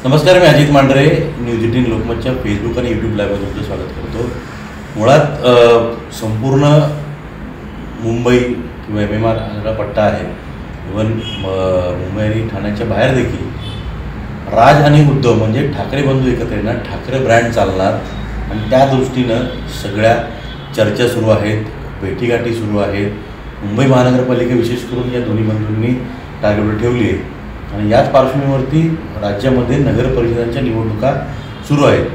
नमस्कार, मी Ajit Mandhare news 18 लोकमतच्या Facebook आणि YouTube लाईव्हवर तुमचं स्वागत करतो. मुळात संपूर्ण मुंबई किंवा MMR हा पट्टा आहे. इव्हन मुंबई आणि ठाण्याच्या बाहेर देखील राज आणि उद्धव म्हणजे ठाकरे बंधू एकत्र येणार, ठाकरे ब्रँड चालणार आणि त्या दृष्टीनं सगळ्या चर्चा सुरू आहेत, भेटीगाठी सुरू आहेत. मुंबई महानगरपालिका विशेष करून या दोन्ही बंधूंनी टार्गेट ठेवली आहे आणि याच पार्श्वभूमीवरती राज्यामध्ये नगर परिषदांच्या निवडणुका सुरू आहेत.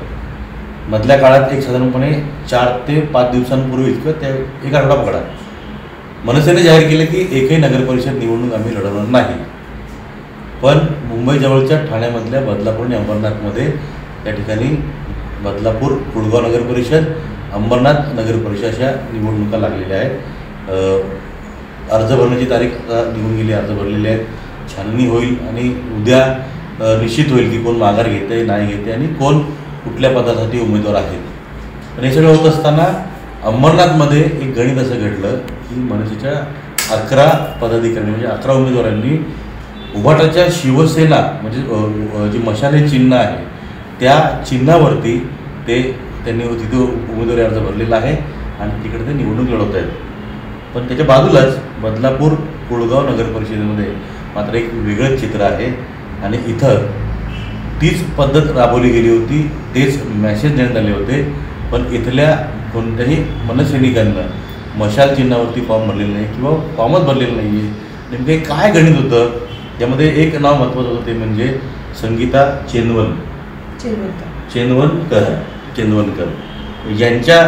मधल्या काळात एक साधारणपणे 4 ते 5 दिवसांपूर्वी किंवा त्या एक आठवडा पकडा, मनसेने जाहीर केले की एकही नगर परिषद निवडणूक आम्ही लढवणार नाही. पण मुंबईजवळच्या ठाण्यामधल्या बदलापूर आणि अंबरनाथमध्ये या ठिकाणी बदलापूर कुळगाव नगर परिषद, अंबरनाथ नगर परिषद अशा निवडणुका लागलेल्या आहेत. अर्ज भरण्याची तारीख आता निघून गेली, अर्ज भरलेले आहेत. छाननी होईल आणि उद्या निश्चित होईल की कोण माघार घेते नाही घेते आणि कोण कुठल्या पदासाठी उमेदवार आहेत. पण हे सगळं होत असताना अंबरनाथमध्ये एक गणित असं घडलं की मनसेच्या 11 पदाधिकारी म्हणजे 11 उमेदवारांनी उभाटाच्या शिवसेना म्हणजे जी मशाले चिन्ह आहे त्या चिन्हावरती त्यांनी तिथे उमेदवारी अर्ज भरलेला आहे आणि तिकडे ते निवडणूक लढवत आहेत. पण त्याच्या बाजूलाच बदलापूर कुळगाव नगर परिषदेमध्ये मात्र एक वेगळंच चित्र आहे आणि इथं तीच पद्धत राबवली गेली होती, तेच मॅसेज देण्यात आले होते. पण इथल्या कोणत्याही मनसैनिकांना मशाल चिन्हावरती फॉर्म भरलेलं नाही किंवा फॉर्मच भरलेलं नाही आहे. नेमकं काय गणित होतं त्यामध्ये? एक नाव महत्त्वाचं होतं ते म्हणजे संगीता चेनवनकर यांच्या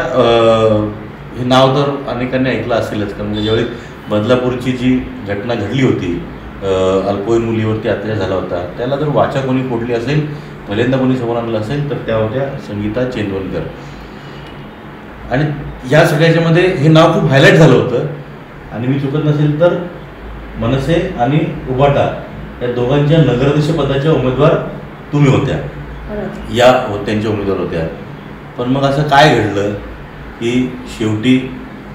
हे नाव तर अनेकांनी ऐकलं असेलच. कारण ज्यावेळी बदलापूरची जी घटना घडली होती, अल्पवयीन मुलीवरती अत्याचार झाला होता, त्याला जर वाचा कोणी फोडली असेल, पहिल्यांदा कोणी समोर आणलं असेल तर त्या होत्या संगीता चेनवनकर. आणि या सगळ्याच्यामध्ये हे नाव खूप हायलाईट झालं होतं. आणि मी चुकत नसेल तर मनसे आणि उभाटा या दोघांच्या नगराध्यक्ष पदाच्या उमेदवार तुम्ही होत्या, या त्यांच्या उमेदवार होत्या. पण मग असं काय घडलं की शेवटी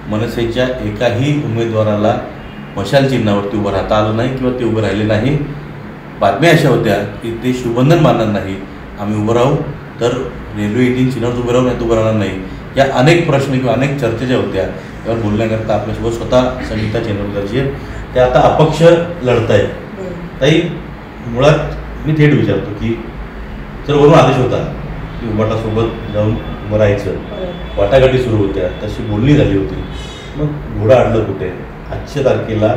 मनसेच्या एकाही उमेदवाराला मशाल चिन्हावरती उभं राहता आलं नाही किंवा ते उभे राहिले नाही. बातम्या अशा होत्या की ते शिवबंधन मानणार नाही, आम्ही उभं राहू तर रेल्वे इंजिन चिन्हावर उभं राहू नाही, उभं राहणार नाही. या अनेक प्रश्न किंवा अनेक चर्चा ज्या होत्या त्यावर बोलण्याकरता आपल्यासोबत स्वतः संगीता चेनवनकरजी त्या आता अपक्ष लढत आहेत. ताई, मुळात मी थेट विचारतो की जर वरून आदेश होता की उभाटासोबत जाऊन उभं राहायचं, वाटाघाटी सुरू होत्या, तशी बोलणी झाली होती, मग घोडा अडलं कुठे? आजच्या तारखेला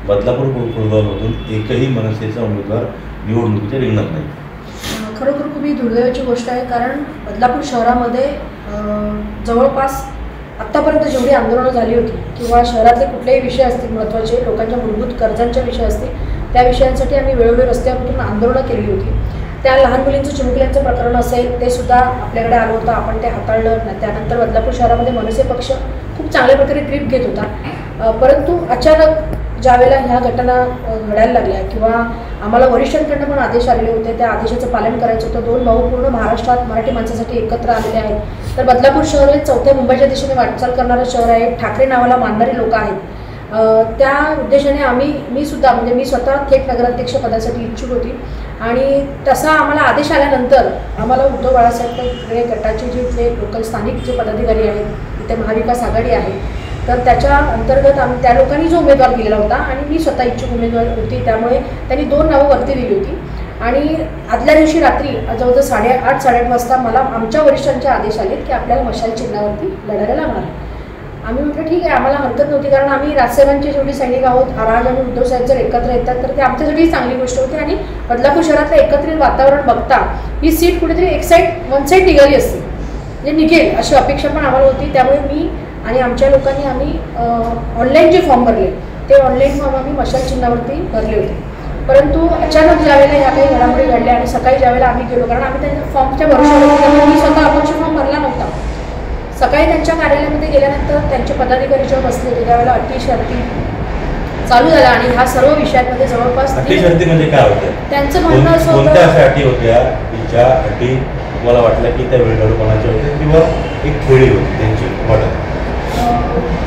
बदलापूर कुळगावमधून एकही मनसेचा उमेदवार निवडणुकीच्या रिंगणात नाही. खरोखर खूप ही दुर्दैवाची गोष्ट आहे. कारण बदलापूर शहरामध्ये जवळपास आत्तापर्यंत जेवढी आंदोलनं झाली होती किंवा शहरातले कुठलेही विषय असतील महत्त्वाचे, लोकांच्या मूलभूत गरजांच्या विषय असतील, त्या विषयांसाठी आम्ही वेळोवेळी रस्त्यावर उतरून आंदोलनं केली होती. त्या लहान मुलींचं चिमुकल्यांचं प्रकरण असेल ते सुद्धा आपल्याकडे आलं होतं, आपण ते हाताळलं. त्यानंतर बदलापूर शहरामध्ये मनसे पक्ष खूप चांगल्या प्रकारे ग्रीप घेत होता. परंतु अचानक ज्यावेळेला ह्या घटना घडायला लागल्या किंवा आम्हाला वरिष्ठांकडनं पण आदेश आलेले होते, त्या आदेशाचं पालन करायचं होतं. 2 भाऊ पूर्ण महाराष्ट्रात मराठी माणसासाठी एकत्र आलेले आहेत. तर बदलापूर शहर हे 4थ्या मुंबईच्या दिशेने वाटचाल करणारं शहर आहे. ठाकरे नावाला मानणारे लोक आहेत. त्या उद्देशाने मी स्वतः थेट नगराध्यक्ष पदासाठी इच्छुक होती. आणि तसा आम्हाला आदेश आल्यानंतर आम्हाला उद्धव बाळासाहेब गटाचे जे लोकल स्थानिक जे पदाधिकारी आहेत, इथे महाविकास आघाडी आहे, तर त्याच्या अंतर्गत त्या लोकांनी जो उमेदवार दिलेला होता आणि मी स्वतः इच्छुक उमेदवार होती, त्यामुळे त्यांनी 2 नावं वरती दिली होती. आणि आदल्या दिवशी रात्री जवळजवळ 8:30 वाजता मला आमच्या वरिष्ठांचे आदेश आले की आपल्याला मशाल चिन्हावरती लढायला लागणार आहे. आम्ही म्हटलं ठीक आहे, आम्हाला हरकत नव्हती. कारण आम्ही राजसाहेबांचे शेवटी सैनिक आहोत. राज आणि उद्धव साहेब जर एकत्र येतात तर ते आमच्यासाठी चांगली गोष्ट होती. आणि बदलापूर शहरातलं एकत्रित वातावरण बघता ही सीट कुठेतरी वन साईड निघाली असते, म्हणजे निघेल अशी अपेक्षा पण आम्हाला होती. त्यामुळे मी आणि आमच्या लोकांनी आम्ही ऑनलाईन जे फॉर्म भरले ते ऑनलाईन फॉर्म आम्ही मशाल चिन्हावरती भरले होते. परंतु अचानक ज्यावेळेला ह्या काही घडामोडी घडल्या आणि सकाळी ज्यावेळेला आम्ही गेलो, कारण आम्ही त्या फॉर्मच्या भरोशावर मी स्वतः अपक्ष फॉर्म भरला नव्हता. सकाळी त्यांच्या कार्यालयामध्ये गेल्यानंतर त्यांचे पदाधिकारी जेव्हा बसले होते त्यावेळेला अटी शर्ती चालू झाल्या आणि ह्या सर्व विषयांमध्ये जवळपास अटी शर्ती म्हणजे काय होत्या? त्यांचं म्हणणं असं होतं, कोणत्या अशा अटी होत्या की ज्या अटी तुम्हाला वाटलं की त्या वेळेला कोणाच्या होत्या किंवा एक खेळी होती त्यांची वाटत?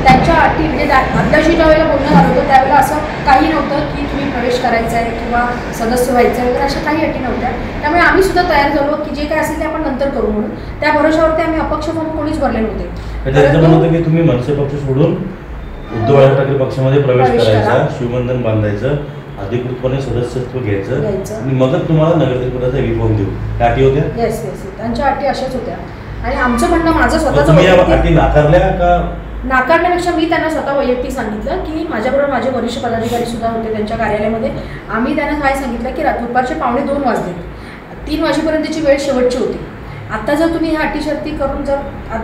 त्यांच्या अटी म्हणजे आदल्याशी ज्या वेळेला बोलणं झालं होतं त्यावेळेला असं काही नव्हतं की तुम्ही प्रवेश करायचा आहे किंवा सदस्य व्हायचं आहे वगैरे, अशा काही अटी नव्हत्या. त्यामुळे आम्ही सुद्धा तयार झालो की जे काय असेल ते आपण नंतर करू म्हणून. त्या भरोशावरती आम्ही अपक्ष फॉर्म कोणीच भरले नव्हते. त्याचं म्हणणं होतं की तुम्ही मनसे पक्ष सोडून उद्धव बाळासाहेब ठाकरे पक्षामध्ये प्रवेश करायचा, शिवबंधन बांधायचं, अधिकृतपणे सदस्यत्व घ्यायचं आणि मगच तुम्हाला नगरसेवकाचा फॉर्म देऊ, त्या अटी होत्या. येस येस, त्यांच्या अटी अशाच होत्या. आणि आमचं म्हणणं माझं तुम्ही या अटी नाकारल्या का? नाकारण्यापेक्षा मी त्यांना स्वतः वैयक्तिक सांगितलं की माझ्याबरोबर माझे वरिष्ठ पदाधिकारी सुद्धा होते त्यांच्या कार्यालयामध्ये. आम्ही त्यांना काय सांगितलं की दुपारचे 2:45 वाजले, 3 वाजेपर्यंतची वेळ शेवटची होती. आता जर तुम्ही ह्या अटी शर्ती करून जर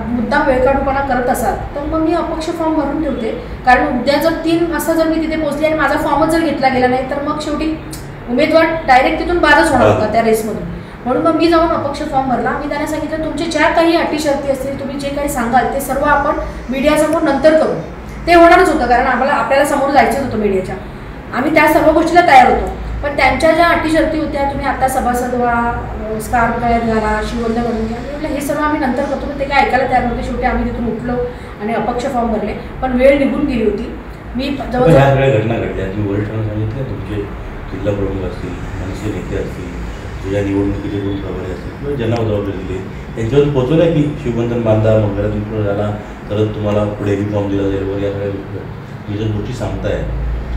मुद्दाम वेळकाढूपणा करत असाल तर मग मी अपक्ष फॉर्म भरून ठेवते. कारण उद्या जर 3 वाजता जर मी तिथे पोहोचले आणि माझा फॉर्मच जर घेतला गेला नाही तर मग शेवटी उमेदवार डायरेक्ट तिथून बादच होणार होता त्या रेसमधून. म्हणून मग मी जाऊन अपक्ष फॉर्म भरला. मी त्यांना सांगितलं तुमचे ज्या काही अटी शर्ती असतील, तुम्ही जे काही सांगाल ते सर्व आपण मीडियासमोर नंतर करू. ते होणारच होतं कारण आपल्याला समोर जायचंच होतं मीडियाच्या. आम्ही त्या सर्व गोष्टीला तयार होतो. पण त्यांच्या ज्या अटी शर्ती होत्या, तुम्ही आता सभासद व्हा, स्कार्फ गळ्यात घाला, शिवबंधन म्हणून घ्या, म्हटलं हे सर्व आम्ही नंतर करतो. पण ते काय ऐकायला तयार नव्हते. शेवटी आम्ही तिथून उठलो आणि अपक्ष फॉर्म भरले. पण वेळ निघून गेली होती. मी जवळजवळ सगळ्या घटना घडल्या. तुम्ही वरिष्ठांना सांगितलं, तुमचे जिल्हा प्रमुख असतील, मनसे नेते असतील, तुझ्या निवडणुकीचे कोण प्रभारी असतील किंवा ज्यांना जबाबदारी दिली त्यांच्यावर पोहोचवलं की शिवबंधन बांधा, मंगळातून झाला तरच तुम्हाला पुढे फॉर्म दिला जाईल वगैरे, या सगळ्या मी ज्या गोष्टी सांगताय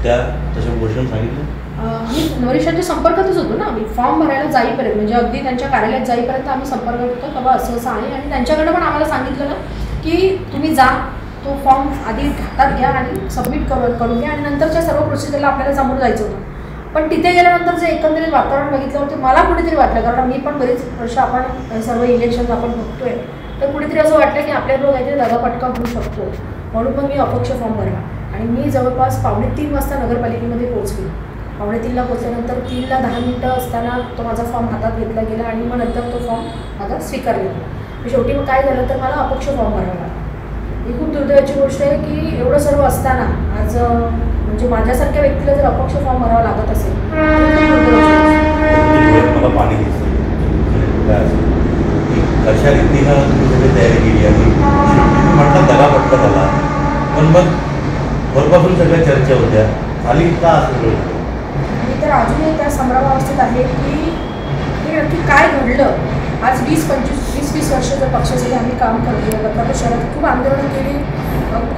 त्या तशा गोष्टी सांगितलं. आम्ही वरिष्ठांच्या संपर्कातच होतो ना. आम्ही फॉर्म भरायला जाईपर्यंत म्हणजे अगदी त्यांच्या कार्यालयात जाईपर्यंत आम्ही संपर्कात होतो. बाबा असं असं आहे. आणि त्यांच्याकडनं पण आम्हाला सांगितलं की तुम्ही जा, तो फॉर्म आधी हातात घ्या आणि सबमिट करून घ्या आणि नंतरच्या सर्व प्रोसिजरला आपल्याला समोर जायचं होतं. पण तिथे गेल्यानंतर जे एकंदरीत वातावरण बघितलं होतं मला कुठेतरी वाटलं, कारण मी पण बरेच वर्ष आपण सर्व इलेक्शन आपण बघतोय, तर कुठेतरी असं वाटलं की आपल्याबरोबर काहीतरी दगाफटका होऊ शकतो. म्हणून मग मी अपक्ष फॉर्म भरला आणि मी जवळपास 2:45 वाजता नगरपालिकेमध्ये पोहोचली. 2:45ला पोहोचल्यानंतर 3ला 10 मिनिटं असताना तो माझा फॉर्म हातात घेतला गेला आणि मग नंतर तो फॉर्म माझा स्वीकारला गेला. शेवटी मग काय झालं तर मला अपक्ष फॉर्म भरावा लागला. ही खूप दुर्दैवाची गोष्ट आहे की एवढं सर्व असताना आज म्हणजे माझ्यासारख्या व्यक्तीला जर अपक्ष फॉर्म भरावा लागत असेल मला पाणी अशा रीतीनं तुम्ही सगळी तयारी केली आणि म्हटलं दगापटका झाला. पण मग वरपासून सगळ्या चर्चा होत्या खाली का असं मी तर अजूनही त्या संभ्रमावस्थेत आहे की हे नक्की काय घडलं. आज 20-25 वर्ष जर पक्षासाठी आम्ही काम करतो, बदलापूर शहरात खूप आंदोलनं केली,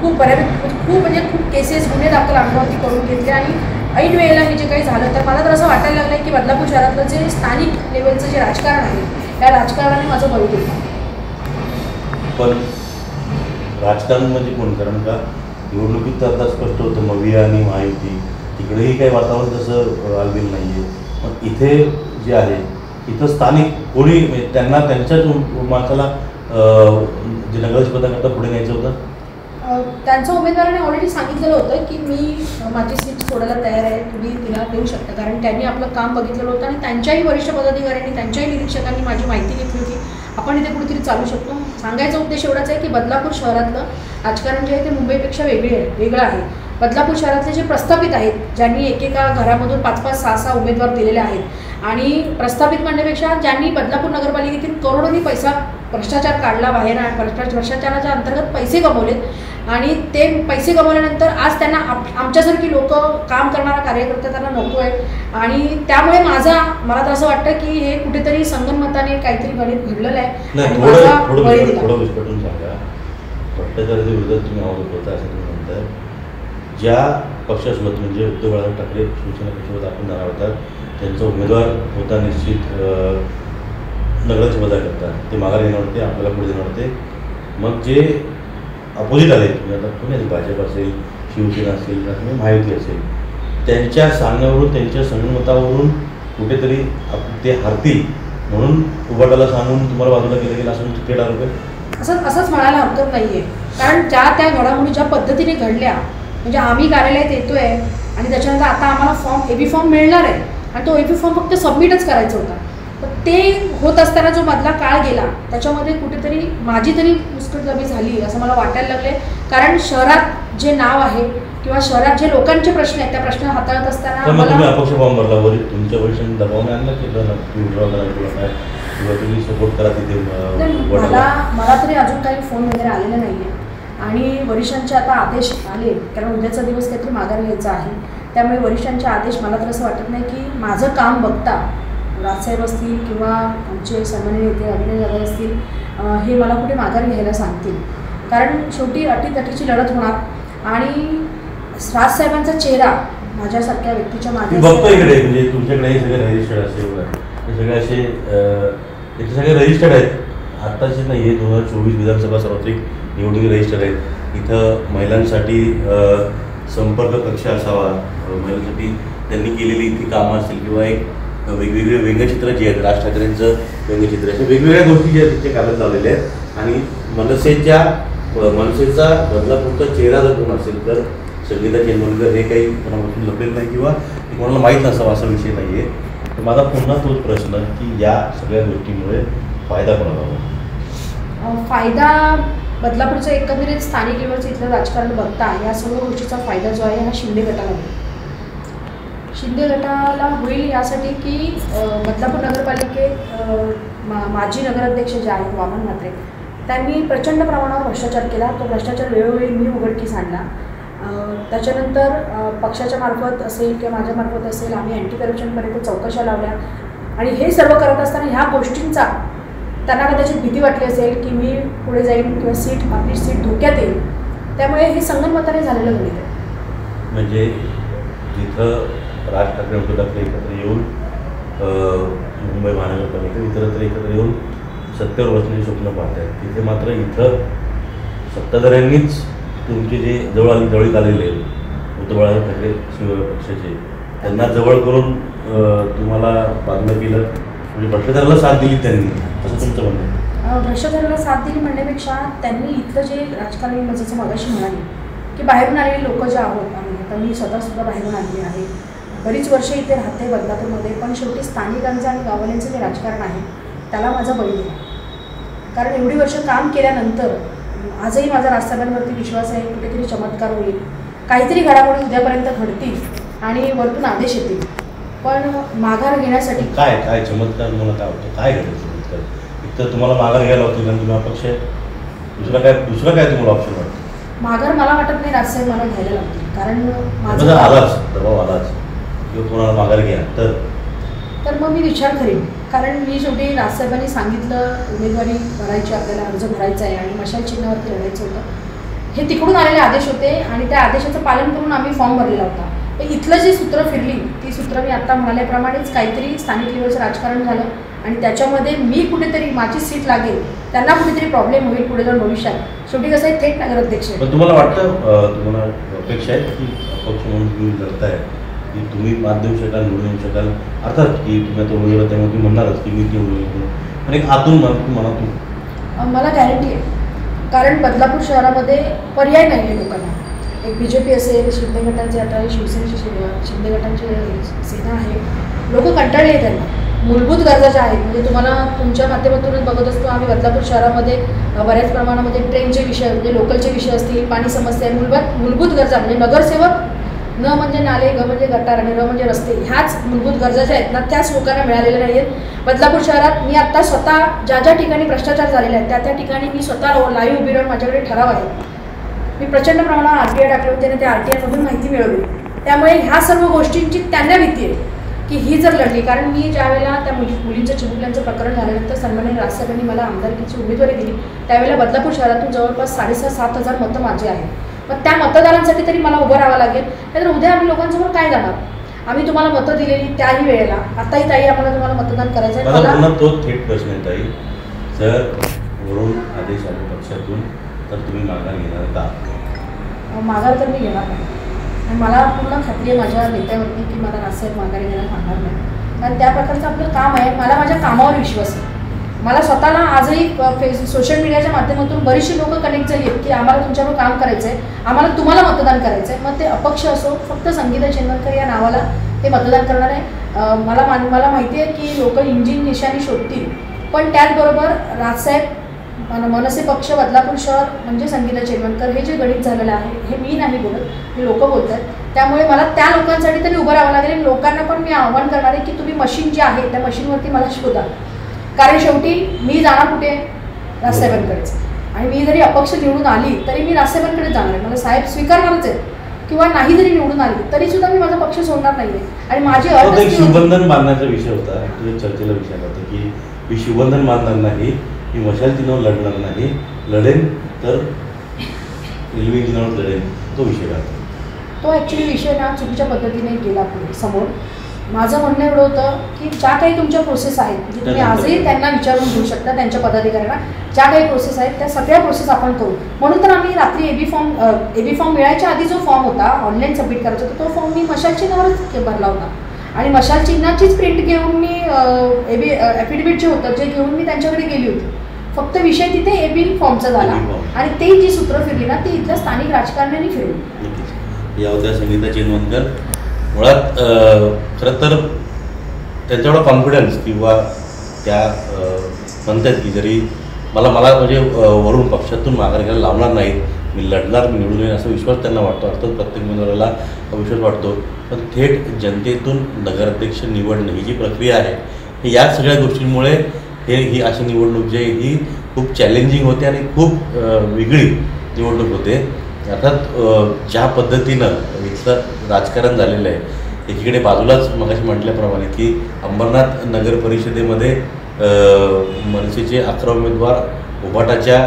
खूप बऱ्यापैकी खूप केसेस गुन्हे दाखल अंगावरती करून घेतले आणि ऐन वेळेला हे जे काही झालं तर मला तर असं वाटायला लागलं की बदलापूर शहरातलं जे स्थानिक लेवलचं जे राजकारण आहे त्या राजकारणाने माझं बळी घेतलं. पण राजकारण म्हणजे कोण? कारण का निवडणुकीत तर आता स्पष्ट होतं मविया आणि महायुती, तिकडेही काही वातावरण तसं आलेलं नाही आहे. मग इथे जे आहे इथं स्थानिक कोणी त्यांना त्यांच्याच माणसाला जे नगराध्यक्ष पदाकरता पुढे न्यायचं होतं. त्यांच्या उमेदवाराने ऑलरेडी सांगितलेलं होतं की मी माझी सीट सोडायला तयार आहे, तुम्ही तिला देऊ शकता. कारण त्यांनी आपलं काम बघितलेलं होतं आणि त्यांच्याही वरिष्ठ पदाधिकाऱ्यांनी त्यांच्याही निरीक्षकांनी माझी माहिती घेतली होती आपण इथे कुठेतरी चालू शकतो. सांगायचा उद्देश एवढाच आहे की बदलापूर शहरातलं राजकारण जे आहे ते मुंबईपेक्षा वेगळं आहे. बदलापूर शहरातले जे प्रस्थापित आहेत, ज्यांनी एकेका घरामधून 5-5, 6-6 उमेदवार दिलेले आहेत आणि प्रस्थापित म्हणण्यापेक्षा ज्यांनी बदलापूर नगरपालिकेतील करोडोनी पैसा भ्रष्टाचार काढला बाहेर आणि भ्रष्टाचाराच्या अंतर्गत पैसे गमावलेत आणि ते पैसे गमावल्यानंतर आज त्यांना आमच्यासारखी लोक काम करणारा कार्यकर्ता त्यांना नको आहे. आणि त्यामुळे मला तर असं वाटतं की हे कुठेतरी संगनमताने काहीतरी गणित घडलेलं आहे. भ्रष्टाचाराच्या विरोधात तुम्ही आवाज होता असं तुम्ही म्हणताय. ज्या पक्षासोबत म्हणजे उद्धव बाळासाहेब ठाकरे शिवसेना पक्षासोबत आपण जाणार होतात त्यांचा उमेदवार होता निश्चित नगराध्यक्ष पदाकरता, ते माघार घेणार होते, आपल्याला पुढे देणार होते. मग जे अपोजिट आले म्हणजे आता कोणी असेल, भाजप असेल, शिवसेना असेल किंवा महायुती असेल, त्यांच्या सांगण्यावरून त्यांच्या संगमतावरून कुठेतरी ते हारतील म्हणून उभाटाला सांगून तुम्हाला बाजूला केलं गेलं असं थेट आरोप आहे. असंच म्हणायला हरकत नाही आहे. कारण त्या घडामोडी ज्या पद्धतीने घडल्या म्हणजे आम्ही कार्यालयात येतो आहे आणि त्याच्यानंतर आता आम्हाला एबी फॉर्म मिळणार आहे आणि तो एबी फॉर्म फक्त सबमिटच करायचा होता. तर ते होत असताना जो मधला काळ गेला त्याच्यामध्ये कुठेतरी माझी तरी मुस्कटदाबी झाली असं मला वाटायला लागले. कारण शहरात जे नाव आहे किंवा शहरात जे लोकांचे प्रश्न आहेत त्या प्रश्न हाताळत असताना तुम्ही अपक्ष फॉर्म भरला, तुमच्या वरिष्ठांनी दबावने आणलं की किंवा तुम्ही सपोर्ट करा तिथे? मला तरी अजून काही फोन वगैरे आलेला नाही आहे आणि वरिष्ठांचे आता आदेश आले, कारण उद्याचा दिवस काहीतरी माघार घ्यायचा आहे. त्यामुळे वरिष्ठांचे आदेश, मला तर असं वाटत नाही की माझं काम बघता राजसाहेब असतील किंवा आमचे सन्माननीय नेते अभिनय जाधव असतील हे मला कुठे माघार घ्यायला सांगतील. कारण शेवटी अटीतटीची लढत होणार आणि राजसाहेबांचा चेहरा माझ्यासारख्या व्यक्तीच्या मागे बघतो इकडे. म्हणजे तुमच्याकडे हे सगळे रजिस्टर्ड असे हे सगळे असे इथे सगळे रजिस्टर्ड आहेत. आत्ताचे नाही आहे, 2024 विधानसभा सार्वत्रिक निवडणुकी रजिस्टर्ड आहेत. इथं महिलांसाठी संपर्क कक्ष असावा, महिलांसाठी त्यांनी केलेली इतकी कामं असतील किंवा एक वेगवेगळे व्यंगचित्र जे आहेत, राज ठाकरेंचं व्यंगचित्र, अशा वेगवेगळ्या गोष्टी ज्या आहेत तिथे कागद लावलेले आहेत. आणि मनसेचा बदलापूरचा चेहरा जर कोण असेल तर संगीता चेंबूरकर हे काही कोणापासून लपलेलं नाही किंवा कोणाला माहीत नसावं असा विषय नाही आहे. तर माझा पुन्हा तोच प्रश्न की या सगळ्या गोष्टीमुळे फायदा कोणाला हवा? फायदा बदलापूरचं एकंदरीत स्थानिक लेवलचं इथलं राजकारण बघता या सर्व गोष्टीचा फायदा जो आहे हा शिंदे गटाला होईल. शिंदे गटाला होईल यासाठी की बदलापूर नगरपालिकेत माजी नगराध्यक्ष जे आहेत वामन म्हात्रे, त्यांनी प्रचंड प्रमाणावर भ्रष्टाचार केला. तो भ्रष्टाचार वेळोवेळी मी उघडकीस आणला. त्याच्यानंतर पक्षाच्या मार्फत असेल किंवा माझ्या मार्फत असेल आम्ही अँटी करप्शनपर्यंत चौकशा लावल्या. आणि हे सर्व करत असताना ह्या गोष्टींचा त्यांना कदाचित भीती वाटली असेल की मी पुढे जाईन किंवा आपली सीट धोक्यात येईल. त्यामुळे हे संगनमताने झालेलं गणित आहे. म्हणजे जिथं राज ठाकरे उद्धव ठाकरे एकत्र येऊन मुंबई महानगरपालिका इतरत्र एकत्र येऊन सत्तेवर बसण्याची स्वप्न पाहत आहेत, तिथे मात्र इथं सत्ताधाऱ्यांनीच तुमचे जे जवळीक आलेले उद्धव बाळासाहेब ठाकरे शिवसेना पक्षाचे त्यांना जवळ करून तुम्हाला बांधलं केलं. म्हणजे भ्रष्टाचाराला साथ दिली त्यांनी, असं तुमचं म्हणणं आहे? भ्रष्टाचाराला साथ दिली म्हणण्यापेक्षा त्यांनी इथलं जे राजकारणी जसं मगाशी म्हणाले की बाहेरून आलेले लोक जे आहोत आम्ही, आता मी स्वतःसुद्धा बाहेरून आलेली आहे, बरीच वर्ष इथे राहते बदलापूरमध्ये, पण शेवटी स्थानिकांचं आणि गाववाल्यांचं जे राजकारण आहे त्याला माझा बळी दिला. कारण एवढी वर्ष काम केल्यानंतर आजही माझा राजसाहेबांवरती विश्वास आहे, कुठेतरी चमत्कार होईल, काहीतरी घडामोडी उद्यापर्यंत घडतील आणि वरतून आदेश येतील. पण माघार घेण्यासाठी काय काय चमत्कार तुम्हाला काय होतं? काय घडेल चमत्कार? इथं तुम्हाला माघार घ्यायला होती कारण तुम्ही अपक्ष आहे, दुसरं काय तुम्हाला ऑप्शन वाटतं? माघार मला वाटत नाही राजसाहेब मला घ्यायला लागतील. कारण माझा आलाच दबाव आलाच किंवा कोणाला माघार घ्या तर मग मी विचार करेन. कारण मी शेवटी राजसाहेबांनी सांगितलं उमेदवारी भरायची, आपल्याला अर्ज भरायचा आहे आणि मशाल चिन्हावरती लढायचं होतं. हे तिकडून आलेले आदेश होते आणि त्या आदेशाचं पालन करून आम्ही फॉर्म भरलेला होता. इथलं जी सूत्र फिरली ती सूत्र मी आत्ता म्हणाल्याप्रमाणेच काहीतरी स्थानिक लेवलचं राजकारण झालं आणि त्याच्यामध्ये मी कुठेतरी माझी सीट लागेल, त्यांना कुठेतरी प्रॉब्लेम होईल पुढे जाऊन भविष्यात. शेवटी कसं आहे, थेट नगराध्यक्ष. पण तुम्हाला वाटतं तुम्हाला अपेक्षा आहे की अपक्ष म्हणून तुम्ही लढताय की तुम्ही मात देऊ शकाल, निवडून येऊ शकाल? अर्थात की तुम्ही आता उमेदवार त्यामुळे तुम्ही म्हणणारच की मी निवडून येऊ, पण एक आतून मनातून मला गॅरंटी आहे. कारण बदलापूर शहरामध्ये पर्याय नाही आहे लोकांना. एक BJP असेल, शिंदे गटाचे आता शिवसेनेची शिंदे गटांची सेना आहे, लोक कंटाळले आहेत त्यांना. मूलभूत गरजा ज्या आहेत, म्हणजे तुम्हाला तुमच्या माध्यमातूनच बघत असतो आम्ही बदलापूर शहरामध्ये बऱ्याच प्रमाणामध्ये ट्रेनचे विषय म्हणजे लोकलचे विषय असतील, पाणी समस्या आहे, मूलभूत गरजा म्हणजे नगरसेवक, न म्हणजे नाले, ग म्हणजे गटार आणि र म्हणजे रस्ते, ह्याच मूलभूत गरजा ज्या आहेत ना त्याच लोकांना मिळालेल्या नाही आहेत. बदलापूर शहरात मी आत्ता स्वतः ज्या ठिकाणी भ्रष्टाचार झालेला आहे त्या ठिकाणी मी स्वतः लाईव्ह उभी राहून माझ्याकडे ठराव आहे. मी प्रचंड प्रमाणावर RTI टाकले होते आणि त्या RTIमधून माहिती मिळवली. त्यामुळे ह्या सर्व गोष्टींची त्यांना भीती आहे की ही जर लढली, कारण मी ज्यावेळेला त्या मुलींचं चिमुकल्यांचं प्रकरण झाल्यानंतर सन्माननीय राजसाहेबांनी मला आमदारकीची उमेदवारी दिली, त्यावेळेला बदलापूर शहरातून जवळपास 6,500-7,000 मतं माझी आहेत. पण त्या मतदारांसाठी तरी मला उभं राहावं लागेल. नाहीतर उद्या आम्ही लोकांसमोर काय जाणार? आम्ही तुम्हाला मतं दिलेली त्याही वेळेला, आताही ताई आम्हाला तुम्हाला मतदान करायचं आहे. मला तोच थेट प्रश्न आहे ताई, जर वरून आदेश आले पक्षातून तर तुम्ही माघार घेणार का? माघार तर मी घेणार नाही आणि मला पूर्ण खात्री आहे माझ्या नेत्यावरती की मला राजसाहेब माघार घ्यायला सांगणार नाही. कारण त्या प्रकारचं आपलं काम आहे. मला माझ्या कामावर विश्वास आहे. मला स्वतःला आजही सोशल मीडियाच्या माध्यमातून बरीचशी लोकं कनेक्ट झाली आहेत की आम्हाला तुमच्यावर काम करायचं आहे, आम्हाला तुम्हाला मतदान करायचं आहे. मग ते अपक्ष असो, फक्त संगीता चेंबूरकर या नावाला ते मतदान करणार आहे. मला माहिती आहे की लोक इंजिन निशाणी शोधतील, पण त्याचबरोबर राजसाहेब मनसे पक्ष बदलापूर शहर म्हणजे संगीता चेंबूरकर हे जे गणित झालेलं आहे हे मी नाही बोलत, हे लोक बोलत आहेत. त्यामुळे मला त्या लोकांसाठी तरी उभं राहावं लागेल. लोकांना पण मी आव्हान करणार आहे की तुम्ही मशीन जी आहे त्या मशीनवरती मला शोधा. कारण शेवटी मी जाणार कुठे? राजसाहेबांकडेच. आणि मी जरी अपक्ष निवडून आली तरी मी राजसाहेबांकडे जाणार आहे. मला साहेब स्वीकारणारच आहेत किंवा नाही जरी निवडून आली तरी सुद्धा मी माझा पक्ष सोडणार नाही आहे. आणि माझी अट एक शिवबंधन बांधण्याचा विषय होता, तुझ्या चर्चेला विषय होता की मी शिवबंधन बांधणार नाही, मी मशाल चिन्हावर लढणार नाही, लढेन तर रेल्वे इंजिनावर लढेन, तो विषय राहतो. तो ॲक्च्युली विषय ना चुकीच्या पद्धतीने गेला पुढे समोर. माझं म्हणणं एवढं होतं की ज्या काही तुमच्या प्रोसेस आहेत म्हणजे तुम्ही आजही त्यांना विचारून घेऊ शकता, त्यांच्या पदाधिकाऱ्यांना ज्या काही प्रोसेस आहेत त्या सगळ्या प्रोसेस आपण करू. म्हणून तर आम्ही रात्री एबी फॉर्म मिळायच्या आधी जो फॉर्म होता ऑनलाईन सबमिट करायचा होता तो फॉर्म मी मशाल चिन्हावरच भरला होता आणि मशाल चिन्हाचीच प्रिंट घेऊन मी ॲफिडेविट जे होतं जे घेऊन मी त्यांच्याकडे गेली होती. फक्त विषय तिथे एबी फॉर्मचा झाला आणि ते जी सूत्र फिरली ना ती इथल्या स्थानिक राजकारण्यांनी फिरवली. या होत्या संगीता चेनवनकर. मुळात खरं तर त्यांच्याकडं कॉन्फिडन्स किंवा त्या म्हणतात की जरी मला म्हणजे वरून पक्षातून माघार घ्यायला लावणार नाहीत, मी लढणार, मी निवडून येईन असा विश्वास त्यांना वाटतो. अर्थात प्रत्येक उमेदवाराला विश्वास वाटतो, पण थेट जनतेतून नगराध्यक्ष निवडणं ही जी प्रक्रिया आहे ही या सगळ्या गोष्टींमुळे ही अशी निवडणूक जी आहे ही खूप चॅलेंजिंग होते आणि खूप वेगळी निवडणूक होते. अर्थात ज्या पद्धतीनं इथलं राजकारण झालेलं आहे, एकीकडे बाजूलाच मगाशी म्हटल्याप्रमाणे की अंबरनाथ नगर परिषदेमध्ये मनसेचे 11 उमेदवार उभाटाच्या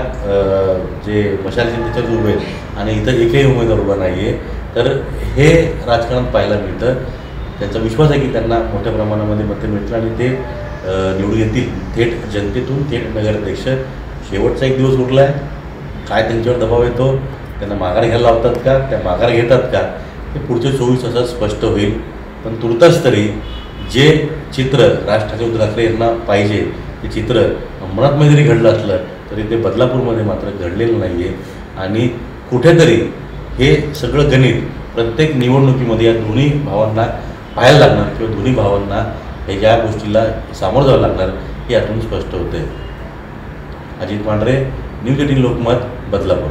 जे मशाल चिन्हाच्याच उभे आहेत आणि इथं एकही उमेदवार उभा नाही आहे. तर हे राजकारण पाहायला मिळतं. त्यांचा विश्वास आहे की त्यांना मोठ्या प्रमाणामध्ये मतं मिळतील आणि ते निवडून येतील थेट जनतेतून, थेट नगराध्यक्ष. शेवटचा एक दिवस उरला आहे, काय त्यांच्यावर दबाव येतो, त्यांना माघार घ्यायला लावतात का, त्या माघार घेतात का, हे पुढच्या 24 तासात स्पष्ट होईल. पण तुर्तास तरी जे चित्र राज ठाकरे उद्धव ठाकरे यांना पाहिजे ते चित्र अंबरनाथमध्ये जरी घडलं असलं तरी ते बदलापूरमध्ये मात्र घडलेलं नाही आहे. आणि कुठेतरी हे सगळं गणित प्रत्येक निवडणुकीमध्ये या दोन्ही भावांना पाहायला लागणार किंवा दोन्ही भावांना हे ज्या गोष्टीला सामोरं जावं लागणार हे यातून स्पष्ट होतं आहे. अजित पांढरे, न्यूज 18 लोकमत, बदलापूर.